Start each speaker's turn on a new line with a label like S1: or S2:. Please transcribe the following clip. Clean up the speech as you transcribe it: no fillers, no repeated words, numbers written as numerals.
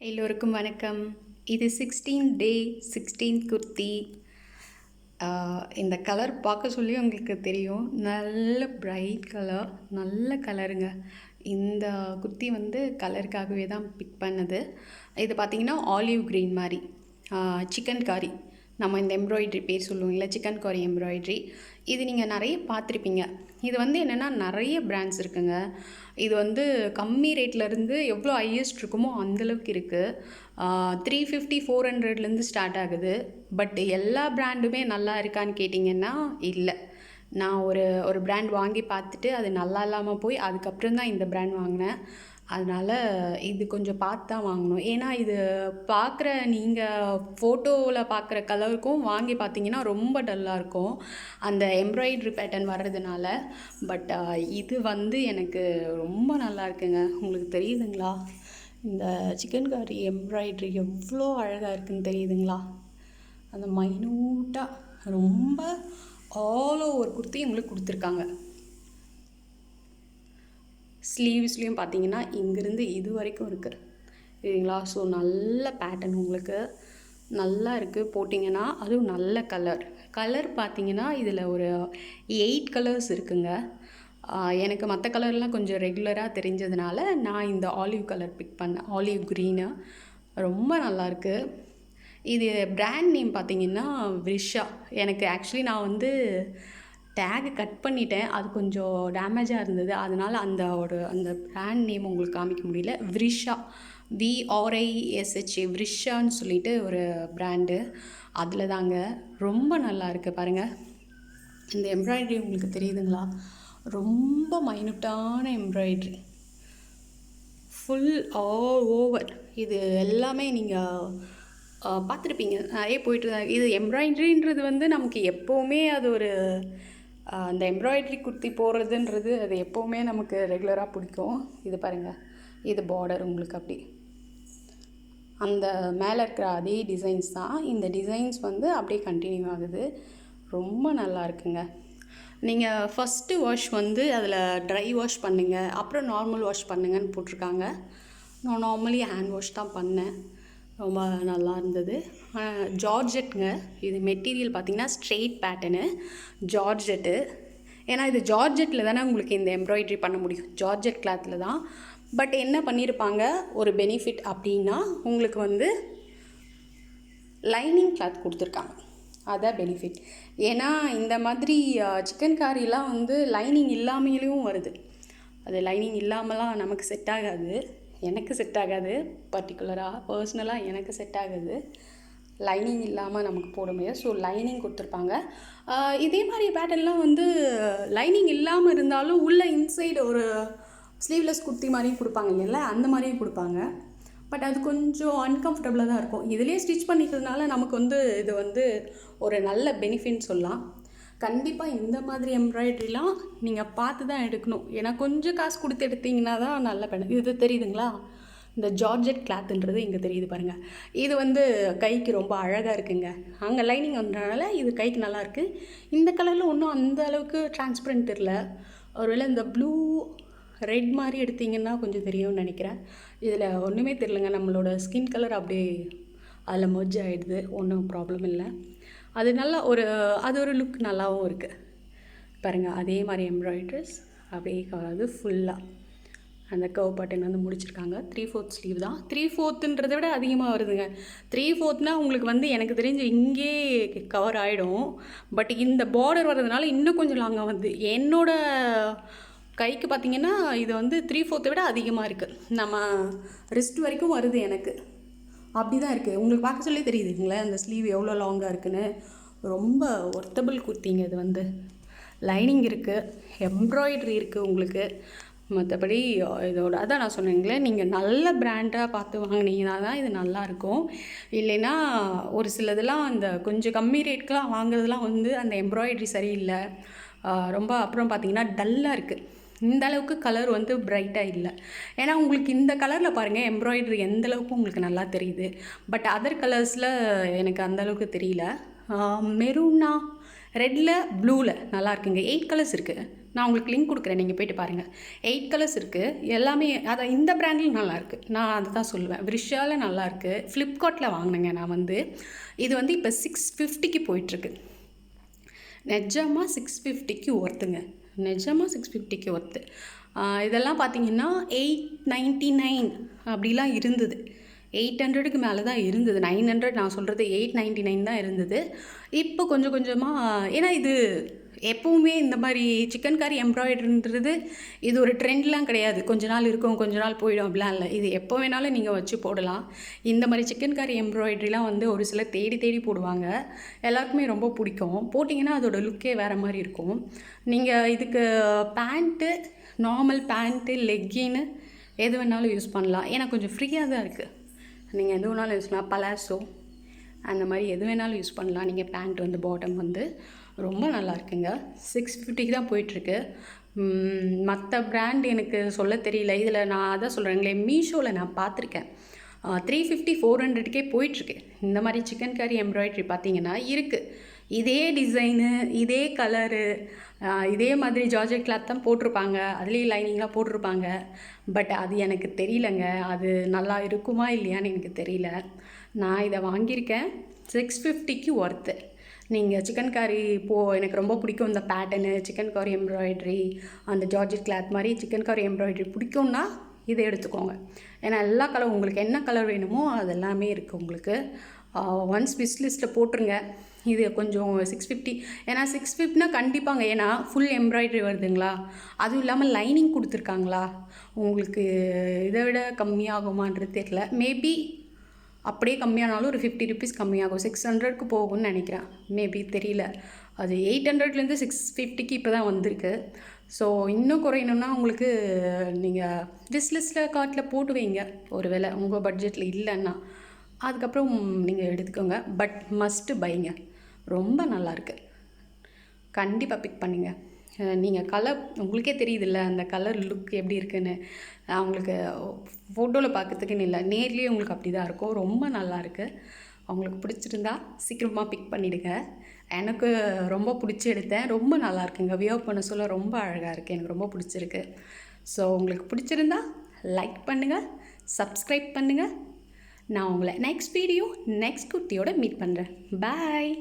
S1: எல்லோருக்கும் வணக்கம். இது 16 டே 16 குர்த்தி. இந்த கலர் பார்க்க சொல்லி உங்களுக்கு தெரியும். நல்ல பிரைட் கலர், நல்ல கலருங்க. இந்த குர்த்தி வந்து கலருக்காகவே தான் பிக் பண்ணது. இது பார்த்திங்கன்னா ஆலிவ் க்ரீன் மாதிரி சிக்கன் காரி. நம்ம இந்த எம்ப்ராய்ட்ரி பேர் சொல்லுவோம்ல, சிக்கன் காரி எம்ப்ராய்ட்ரி. இது நீங்கள் நிறைய பார்த்துருப்பீங்க. இது வந்து என்னென்னா நிறைய பிராண்ட்ஸ் இருக்குங்க. இது வந்து கம்மி ரேட்லேருந்து எவ்வளோ ஹையஸ்ட் இருக்குமோ அந்தளவுக்கு இருக்குது. 350 400லேருந்து ஸ்டார்ட் ஆகுது. பட் எல்லா பிராண்டுமே நல்லா இருக்கான்னு கேட்டிங்கன்னா இல்லை. நான் ஒரு பிராண்ட் வாங்கி பார்த்துட்டு அது நல்லா இல்லாமல் போய் அதுக்கப்புறம் தான் இந்த பிராண்ட் வாங்கினேன். அதனால் இது கொஞ்சம் பார்த்து தான் வாங்கணும். ஏன்னா இது பார்க்குற நீங்கள் ஃபோட்டோவில் பார்க்குற கலருக்கும் வாங்கி பார்த்தீங்கன்னா ரொம்ப டல்லாக இருக்கும் அந்த எம்ப்ராய்ட்ரி பேட்டர்ன் வர்றதுனால. பட் இது வந்து எனக்கு ரொம்ப நல்லா இருக்குங்க. உங்களுக்கு தெரியுதுங்களா? இந்த சிக்கன் காரி எம்ப்ராய்ட்ரி எவ்வளோ அழகாக இருக்குதுன்னு தெரியுதுங்களா? அந்த மைனூட்டாக ரொம்ப ஆல் ஓவர் குர்த்தி உங்களுக்கு கொடுத்துருக்காங்க. ஸ்லீவ்ஸ்லேயும் பார்த்தீங்கன்னா இங்கேருந்து இது வரைக்கும் இருக்குது சரிங்களா? ஸோ நல்ல பேட்டர்ன் உங்களுக்கு நல்லா இருக்குது போட்டிங்கன்னா. அதுவும் நல்ல கலர் பார்த்தீங்கன்னா இதில் ஒரு 8 கலர்ஸ் இருக்குங்க. எனக்கு மற்ற கலர்லாம் கொஞ்சம் ரெகுலராக தெரிஞ்சதுனால நான் இந்த ஆலிவ் கலர் பிக் பண்ணேன். ஆலிவ் க்ரீனு ரொம்ப நல்லாயிருக்கு. இது பிராண்ட் நேம் பார்த்தீங்கன்னா விரிஷா. எனக்கு ஆக்சுவலி நான் வந்து டேகு கட் பண்ணிட்டேன். அது கொஞ்சம் டேமேஜாக இருந்தது. அதனால் அந்த பிராண்ட் நேம் உங்களுக்கு காமிக்க முடியல. விரிஷா, VRISHA விரிஷான்னு சொல்லிட்டு ஒரு பிராண்டு. அதில் தாங்க ரொம்ப நல்லா இருக்குது பாருங்கள். இந்த எம்ப்ராய்ட்ரி உங்களுக்கு தெரியுதுங்களா? ரொம்ப மைனூட்டான எம்ப்ராய்ட்ரி, ஃபுல் ஆல் ஓவர். இது எல்லாமே நீங்கள் பார்த்துருப்பீங்க, நிறைய போய்ட்டு தான். இது எம்ப்ராய்ட்ரின்றது வந்து நமக்கு எப்போவுமே அது ஒரு அந்த எம்ப்ராய்ட்ரி குர்த்தி போடுறதுன்றது அது எப்போவுமே நமக்கு ரெகுலராக பிடிக்கும். இது பாருங்கள், இது பார்டர் உங்களுக்கு அப்படி அந்த மேலே இருக்கிற அதே டிசைன்ஸ் தான். இந்த டிசைன்ஸ் வந்து அப்படியே கண்டினியூ ஆகுது. ரொம்ப நல்லா இருக்குங்க. நீங்கள் ஃபஸ்ட்டு வாஷ் வந்து அதில் ட்ரை வாஷ் பண்ணுங்கள், அப்புறம் நார்மல் வாஷ் பண்ணுங்கன்னு போட்டிருக்காங்க. நான் நார்மலி ஹேண்ட் வாஷ் தான் பண்ணேன். ரொம்ப நல்லா இருந்தது. ஜார்ஜெட்டுங்க. இது மெட்டீரியல் பார்த்திங்கன்னா ஸ்ட்ரெயிட் பேட்டர்னு ஜார்ஜெட்டு. ஏன்னா இது ஜார்ஜெட்டில் தானே உங்களுக்கு இந்த எம்ப்ராய்ட்ரி பண்ண முடியும், ஜார்ஜெட் கிளாத்தில் தான். பட் என்ன பண்ணியிருப்பாங்க ஒரு பெனிஃபிட் அப்படின்னா, உங்களுக்கு வந்து லைனிங் கிளாத் கொடுத்துருக்காங்க. அதான் பெனிஃபிட். ஏன்னா இந்த மாதிரி சிக்கன் காரிலாம் வந்து லைனிங் இல்லாமலேயும் வருது. அது லைனிங் இல்லாமலாம் நமக்கு செட் ஆகாது. எனக்கு செட் ஆகாது, பர்டிகுலராக பர்சனலாக எனக்கு செட் ஆகுது. லைனிங் இல்லாமல் நமக்கு போட முடியாது. ஸோ லைனிங் கொடுத்துருப்பாங்க. இதே மாதிரி பேட்டர்ன்லாம் வந்து லைனிங் இல்லாமல் இருந்தாலும் உள்ளே இன்சைடு ஒரு ஸ்லீவ்லெஸ் குர்த்தி மாதிரியும் கொடுப்பாங்க இல்லைல்ல, அந்த மாதிரியும் கொடுப்பாங்க. பட் அது கொஞ்சம் அன்கம்ஃபர்டபுளாக தான் இருக்கும். இதிலே ஸ்டிச் பண்ணிக்கிறதுனால நமக்கு வந்து இது வந்து ஒரு நல்ல பெனிஃபிட்னு சொல்லலாம். கண்டிப்பாக இந்த மாதிரி எம்ப்ராய்ட்ரிலாம் நீங்கள் பார்த்து தான் எடுக்கணும். ஏன்னா கொஞ்சம் காசு கொடுத்து எடுத்திங்கன்னா தான் நல்ல இது தெரியுதுங்களா? இந்த ஜார்ஜெட் கிளாத்துன்றது இங்கே தெரியுது பாருங்கள். இது வந்து கைக்கு ரொம்ப அழகாக இருக்குங்க. அங்கே லைனிங் வந்ததுனால இது கைக்கு நல்லாயிருக்கு. இந்த கலரில் ஒன்றும் அந்த அளவுக்கு டிரான்ஸ்பரண்ட் தெரியல. ஒருவேளை இந்த ப்ளூ ரெட் மாதிரி எடுத்திங்கன்னா கொஞ்சம் தெரியும்னு நினைக்கிறேன். இதில் ஒன்றுமே தெரியலங்க. நம்மளோட ஸ்கின் கலர் அப்படியே அதில் மர்ஜ் ஆகிடுது. ஒன்றும் ப்ராப்ளம் இல்லை. அது நல்லா அது ஒரு லுக் நல்லாவும் இருக்குது பாருங்கள். அதே மாதிரி எம்ப்ராய்டரிஸ் அப்படியே அது ஃபுல்லாக அந்த கர்வ் பட்டன் வந்து முடிச்சிருக்காங்க. 3/4 ஸ்லீவ் தான். 3/4ன்றதை விட அதிகமாக வருதுங்க. 3/4னால் உங்களுக்கு வந்து எனக்கு தெரிஞ்சு இங்கே கவர் ஆகிடும். பட் இந்த பார்டர் வர்றதுனால இன்னும் கொஞ்சம் லாங்காக வந்து என்னோடய கைக்கு பார்த்திங்கன்னா இது வந்து 3/4 விட அதிகமாக இருக்குது. நம்ம ரிஸ்ட் வரைக்கும் வருது எனக்கு. அப்படி தான் இருக்குது. உங்களுக்கு பார்க்க சொல்லி தெரியுதுங்களே அந்த ஸ்லீவ் எவ்வளோ லாங்காக இருக்குன்னு. ரொம்ப ஒர்த்தபிள் குர்த்திங்க. இது வந்து லைனிங் இருக்குது, எம்ப்ராய்ட்ரி இருக்குது உங்களுக்கு. மற்றபடி இதோட அதான் நான் சொன்னீங்களே, நீங்கள் நல்ல பிராண்டாக பார்த்து வாங்கினீங்கன்னா தான் இது நல்லாயிருக்கும். இல்லைன்னா ஒரு சிலதெல்லாம் அந்த கொஞ்சம் கம்மி ரேட்க்கெலாம் வாங்குறதுலாம் வந்து அந்த எம்ப்ராய்ட்ரி சரியில்லை, ரொம்ப அப்புறம் பார்த்திங்கன்னா டல்லாக இருக்குது. இந்த அளவுக்கு கலர் வந்து பிரைட்டாக இல்லை. ஏன்னா உங்களுக்கு இந்த கலரில் பாருங்கள் எம்ப்ராய்ட்ரி எந்த அளவுக்கு உங்களுக்கு நல்லா தெரியுது. பட் அதர் கலர்ஸில் எனக்கு அந்தளவுக்கு தெரியல. மெரூனா ரெட்டில் ப்ளூவில் நல்லா இருக்குங்க. 8 கலர்ஸ் இருக்குது. நான் உங்களுக்கு லிங்க் கொடுக்குறேன், நீங்கள் போய்ட்டு பாருங்கள். 8 கலர்ஸ் இருக்குது. எல்லாமே அதை இந்த பிராண்டில் நல்லாயிருக்கு. நான் அதை தான் சொல்லுவேன். விரிஷாவில் நல்லாயிருக்கு. ஃப்ளிப்கார்ட்டில் வாங்கினேங்க நான் வந்து. இது வந்து இப்போ 650க்கு போயிட்டுருக்கு. நிஜமாக 650க்கு ஒர்த்துங்க. நிஜமாக 650க்கு ஒர்த்து. இதெல்லாம் பார்த்தீங்கன்னா 899 அப்படிலாம் இருந்தது. 800க்கு மேலே தான் இருந்தது. 900 நான் சொல்கிறது 899 தான் இருந்தது. இப்போ கொஞ்சம் கொஞ்சமாக, ஏன்னா இது எப்போவுமே இந்த மாதிரி சிக்கன் காரி எம்ப்ராய்டரின்றது இது ஒரு ட்ரெண்ட்லாம் கிடையாது. கொஞ்ச நாள் இருக்கும், கொஞ்ச நாள் போயிடும் அப்படிலாம் இல்லை. இது எப்போ வேணாலும் நீங்கள் வச்சு போடலாம். இந்த மாதிரி சிக்கன் காரி எம்ப்ராய்டரிலாம் வந்து ஒரு சிலர் தேடி தேடி போடுவாங்க. எல்லாருக்குமே ரொம்ப பிடிக்கும். போட்டிங்கன்னா அதோட லுக்கே வேறு மாதிரி இருக்கும். நீங்கள் இதுக்கு பேண்ட்டு, நார்மல் பேண்ட்டு, லெக்கின்னு எது வேணாலும் யூஸ் பண்ணலாம். ஏன்னா கொஞ்சம் ஃப்ரீயாக தான் இருக்குது. நீங்கள் எது வேணாலும் யூஸ் பண்ணலாம். பலாசோ அந்த மாதிரி எது வேணாலும் யூஸ் பண்ணலாம். நீங்கள் பேண்ட் வந்து பாட்டம் வந்து ரொம்ப நல்லா இருக்குங்க. 650க்கு தான் போயிட்டுருக்கு. மற்ற பிராண்ட் எனக்கு சொல்ல தெரியல. இதில் நான் அதான் சொல்கிறேங்களே, மீஷோவில் நான் பார்த்துருக்கேன். 350 400க்கே போயிட்டுருக்கு. இந்த மாதிரி சிக்கன் கறி எம்ப்ராய்டரி பார்த்தீங்கன்னா இருக்குது. இதே டிசைனு, இதே கலரு, இதே மாதிரி ஜார்ஜெட் கிளாத் தான் போட்டிருப்பாங்க. அதுலேயும் லைனிங்லாம் போட்டிருப்பாங்க. பட் அது எனக்கு தெரியலங்க. அது நல்லா இருக்குமா இல்லையான்னு எனக்கு தெரியல. நான் இதை வாங்கியிருக்கேன். 650க்கு ஒர்த்து. நீங்கள் சிக்கன் கறி எனக்கு ரொம்ப பிடிக்கும் இந்த பேட்டர்னு, சிக்கன் கறி எம்ப்ராய்டரி, அந்த ஜார்ஜெட் கிளாத் மாதிரி சிக்கன் கறி எம்ப்ராய்டரி பிடிக்கும்னா இதை எடுத்துக்கோங்க. ஏன்னா எல்லா கலர், உங்களுக்கு என்ன கலர் வேணுமோ அது எல்லாமே இருக்குது உங்களுக்கு. ஒன்ஸ் விஸ் லிஸ்ட்டில் போட்டுருங்க. இது கொஞ்சம் 650, ஏன்னா 650னா கண்டிப்பாங்க. ஏன்னா ஃபுல் எம்ப்ராய்டரி வருதுங்களா, அதுவும் இல்லாமல் லைனிங் கொடுத்துருக்காங்களா. உங்களுக்கு இதை விட கம்மியாகுமான்றது தெரியல. மேபி அப்படியே கம்மியானாலும் ஒரு 50 ருபீஸ் கம்மியாகும். 600க்கு போகும்னு நினைக்கிறேன். மேபி தெரியல. அது 800லேருந்து 650க்கு இப்போ தான் வந்திருக்கு. ஸோ இன்னும் குறையணும்னா உங்களுக்கு நீங்கள் விஸ் லிஸ்ட்டில் கார்ட்டில் போட்டு வைங்க. ஒரு வேளை உங்கள் பட்ஜெட்டில் இல்லைன்னா அதுக்கப்புறம் நீங்கள் எடுத்துக்கோங்க. பட் மஸ்ட்டு பைங்க. ரொம்ப நல்லாயிருக்கு. கண்டிப்பாக பிக் பண்ணுங்க. நீங்கள் கலர் உங்களுக்கே தெரியுதில்ல, அந்த கலர் லுக் எப்படி இருக்குன்னு. அவங்களுக்கு ஃபோட்டோவில் பார்க்கறதுக்குன்னு இல்லை, நேர்லேயே உங்களுக்கு அப்படி தான் இருக்கும். ரொம்ப நல்லாயிருக்கு. அவங்களுக்கு பிடிச்சிருந்தா சீக்கிரமாக பிக் பண்ணிவிடுங்க. எனக்கு ரொம்ப பிடிச்சி எடுத்தேன். ரொம்ப நல்லாயிருக்குங்க. வியர் பண்ண சொல்ல ரொம்ப அழகாக இருக்குது. எனக்கு ரொம்ப பிடிச்சிருக்கு. ஸோ உங்களுக்கு பிடிச்சிருந்தா லைக் பண்ணுங்கள், சப்ஸ்கிரைப் பண்ணுங்கள். நான் உங்களை நெக்ஸ்ட் வீடியோ நெக்ஸ்ட் குர்த்தியோட மீட் பண்ணுறேன். பாய்.